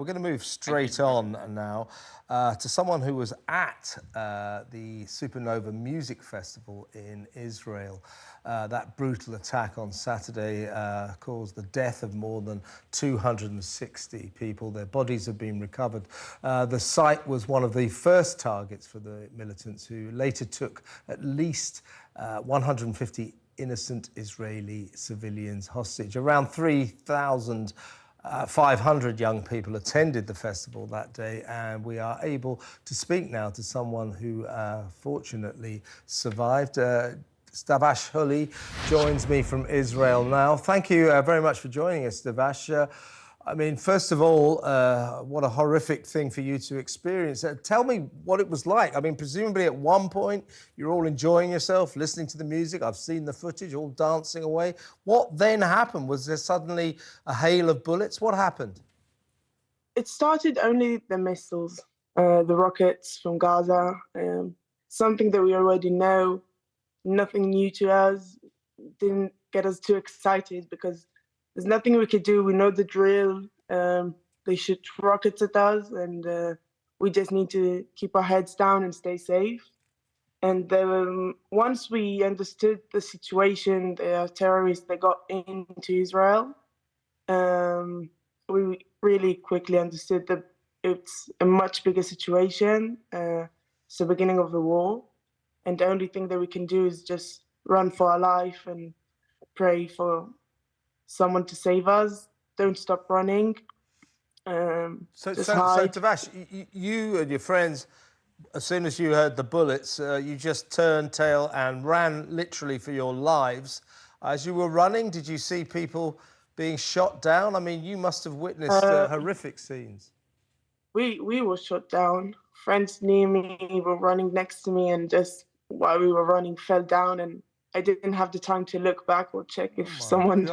We're going to move straight on now to someone who was at the Supernova Music Festival in Israel. That brutal attack on Saturday caused the death of more than 260 people. Their bodies have been recovered. The site was one of the first targets for the militants, who later took at least 150 innocent Israeli civilians hostage. Around 3,500 young people attended the festival that day, and we are able to speak now to someone who fortunately survived. Dvash Huli joins me from Israel now. Thank you very much for joining us, Dvash. I mean, first of all, what a horrific thing for you to experience. Tell me what it was like. I mean, presumably at one point you're all enjoying yourself, listening to the music. I've seen the footage, all dancing away. What then happened? Was there suddenly a hail of bullets? What happened? It started only the missiles, the rockets from Gaza, something that we already know, nothing new to us, didn't get us too excited because there's nothing we could do. We know the drill. They shoot rockets at us, and we just need to keep our heads down and stay safe. And once we understood the situation, the terrorists that got into Israel, we really quickly understood that it's a much bigger situation. It's the beginning of the war, and the only thing that we can do is just run for our life and pray for someone to save us. Don't stop running. So hide. Dvash, you and your friends, as soon as you heard the bullets, you just turned tail and ran literally for your lives. As you were running, did you see people being shot down? I mean, you must have witnessed horrific scenes. We were shot down. Friends near me were running next to me, and just while we were running, fell down, and I didn't have the time to look back or check if someone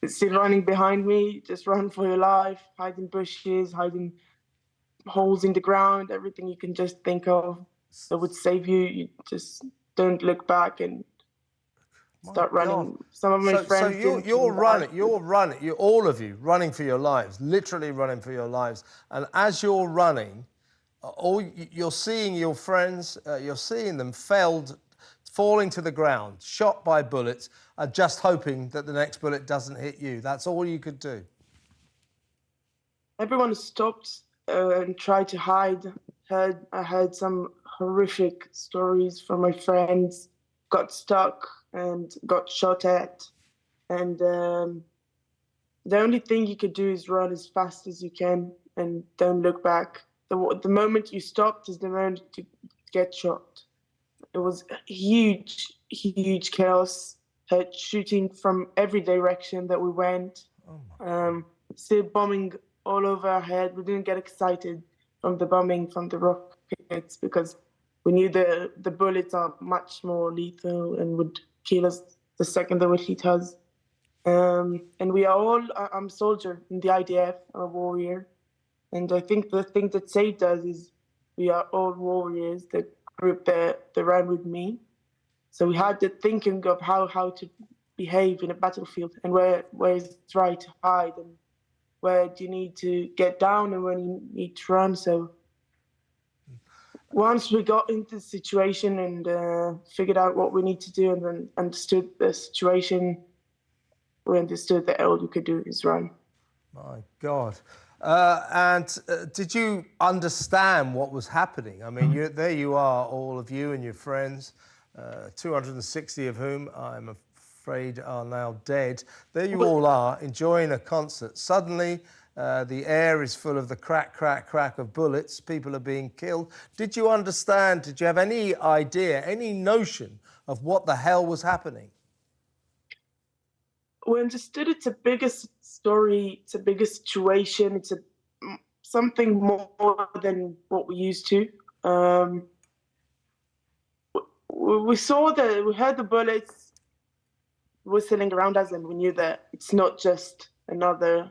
is still running behind me. Just run for your life, hide in bushes, hide in holes in the ground, everything you can just think of that would save you. You just don't look back and start running. Some of my friends. So you're running, all of you running for your lives, literally running for your lives. And as you're running, you're seeing your friends, you're seeing them falling to the ground, shot by bullets, just hoping that the next bullet doesn't hit you. That's all you could do. Everyone stopped and tried to hide. I heard some horrific stories from my friends, got stuck and got shot at. And the only thing you could do is run as fast as you can and don't look back. The moment you stopped is the moment you get shot. It was huge, huge chaos, shooting from every direction that we went. Still bombing all over our head. We didn't get excited from the bombing, from the rockets, because we knew the bullets are much more lethal and would kill us the second they would hit us. And we are all, I'm a soldier in the IDF, I'm a warrior. And I think the thing that saved us is we are all warriors, the group that ran with me. So we had the thinking of how to behave in a battlefield, and where is right to hide, and where do you need to get down and when you need to run. So once we got into the situation and figured out what we need to do and then understood the situation, we understood that all we could do is run. My God. Did you understand what was happening? I mean, there you are, all of you and your friends, 260 of whom I'm afraid are now dead. There you all are, enjoying a concert. Suddenly, the air is full of the crack, crack, crack of bullets. People are being killed. Did you understand? Did you have any idea, any notion of what the hell was happening? We understood it's a bigger story, it's a bigger situation, it's something more than what we used to. We heard the bullets whistling around us, and we knew that it's not just another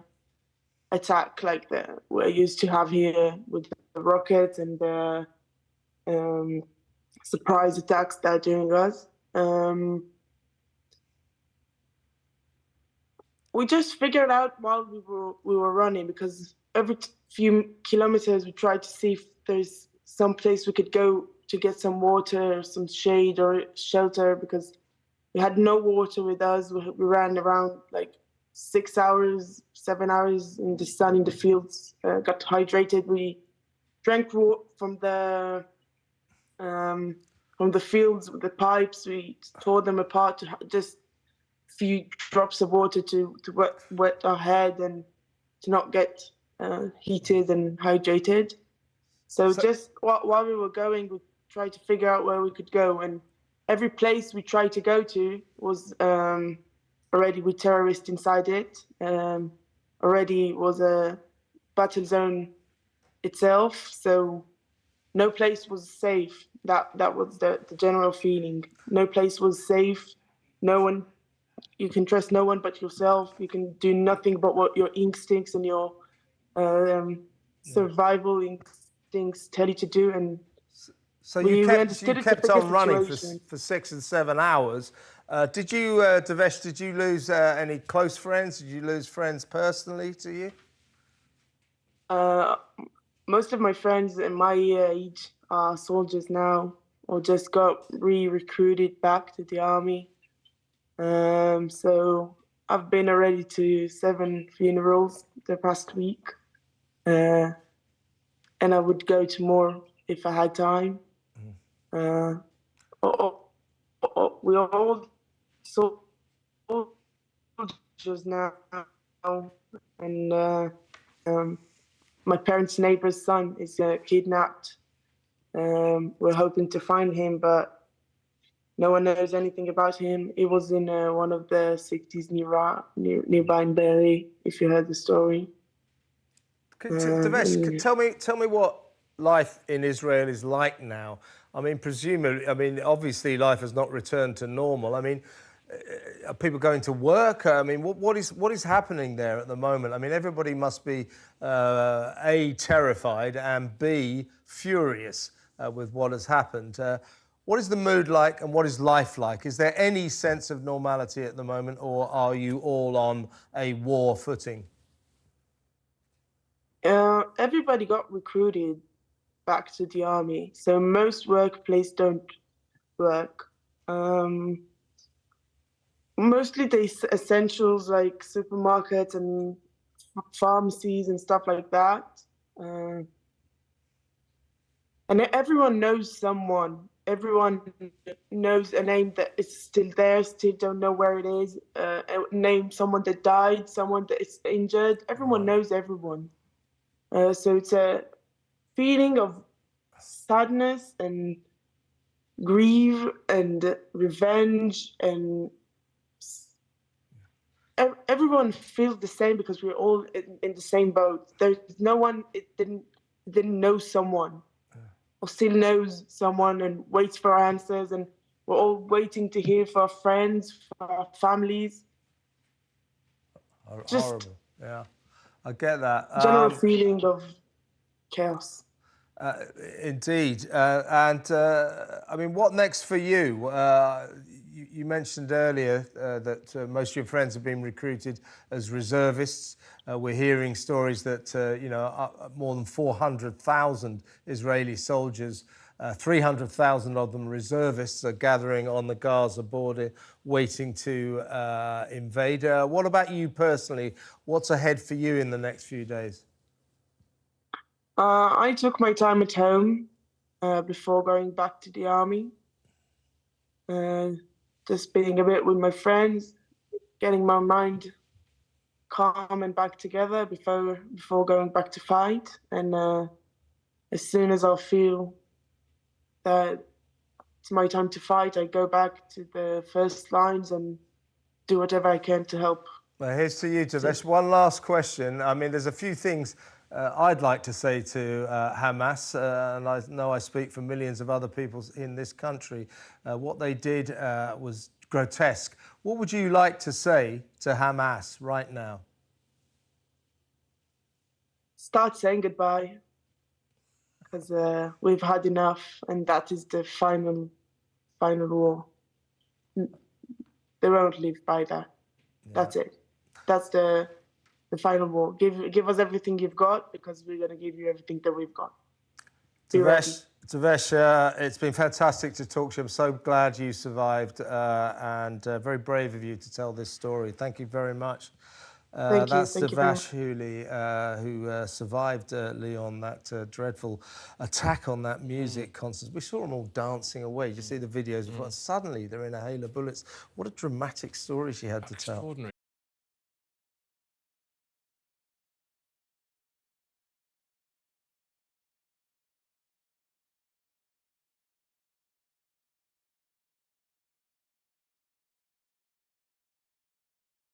attack like we're used to have here with the rockets and the surprise attacks they're doing us. We just figured out while we were running, because every few kilometers, we tried to see if there's some place we could go to get some water, some shade or shelter, because we had no water with us. We ran around like 6 hours, 7 hours in the sun in the fields, got hydrated. We drank water from the fields with the pipes. We tore them apart to just a few drops of water to wet our head and to not get heated and hydrated. So just while we were going, we tried to figure out where we could go. And every place we tried to go to was already with terrorists inside it. Already was a battle zone itself. So no place was safe. That was the general feeling. No place was safe. No one, you can trust no one but yourself. You can do nothing but what your instincts and your survival instincts tell you to do. And so we you kept on running for 6 and 7 hours. Did you, Dvash, did you lose any close friends? Did you lose friends personally to you? Most of my friends in my age are soldiers now, or just got re-recruited back to the army. So I've been already to 7 funerals the past week, and I would go to more if I had time. We are all soldiers now, and my parents' neighbor's son is kidnapped. We're hoping to find him, but no one knows anything about him. He was in one of the cities nearby in Berry, if you heard the story. Dvash, tell me what life in Israel is like now. I mean, presumably, I mean, obviously life has not returned to normal. I mean, are people going to work? I mean, what is happening there at the moment? I mean, everybody must be A, terrified, and B, furious with what has happened. What is the mood like and what is life like? Is there any sense of normality at the moment, or are you all on a war footing? Everybody got recruited back to the army, so most workplaces don't work. Mostly the essentials like supermarkets and pharmacies and stuff like that. And everyone knows someone. Everyone knows a name that is still there, still don't know where it is. Name someone that died, someone that is injured. Everyone knows everyone. So it's a feeling of sadness and grief and revenge, and everyone feels the same because we're all in the same boat. There's no one didn't know someone or still knows someone and waits for answers, and we're all waiting to hear from our friends, from our families. Horrible. Yeah, I get that. General feeling of chaos. Indeed. I mean, what next for you? You mentioned earlier that most of your friends have been recruited as reservists. We're hearing stories that, you know, more than 400,000 Israeli soldiers, 300,000 of them reservists, are gathering on the Gaza border, waiting to invade. What about you personally? What's ahead for you in the next few days? I took my time at home before going back to the army. Just being a bit with my friends, getting my mind calm and back together before going back to fight. And as soon as I feel that it's my time to fight, I go back to the first lines and do whatever I can to help. Well, here's to you, Dvash. One last question. I mean, there's a few things I'd like to say to Hamas, and I know I speak for millions of other people in this country. What they did was grotesque. What would you like to say to Hamas right now? Start saying goodbye, because we've had enough, and that is the final war. They won't live by that. Yeah. That's it. That's the the final war. Give us everything you've got, because we're going to give you everything that we've got. Be ready. Dvash, it's been fantastic to talk to you. I'm so glad you survived, and very brave of you to tell this story. Thank you very much. Thank you. That's Thank you very much. Dvash Huli, who survived, Leon, that dreadful attack on that music concert. We saw them all dancing away. You see the videos before, and suddenly they're in a hail of bullets. What a dramatic story she had to tell.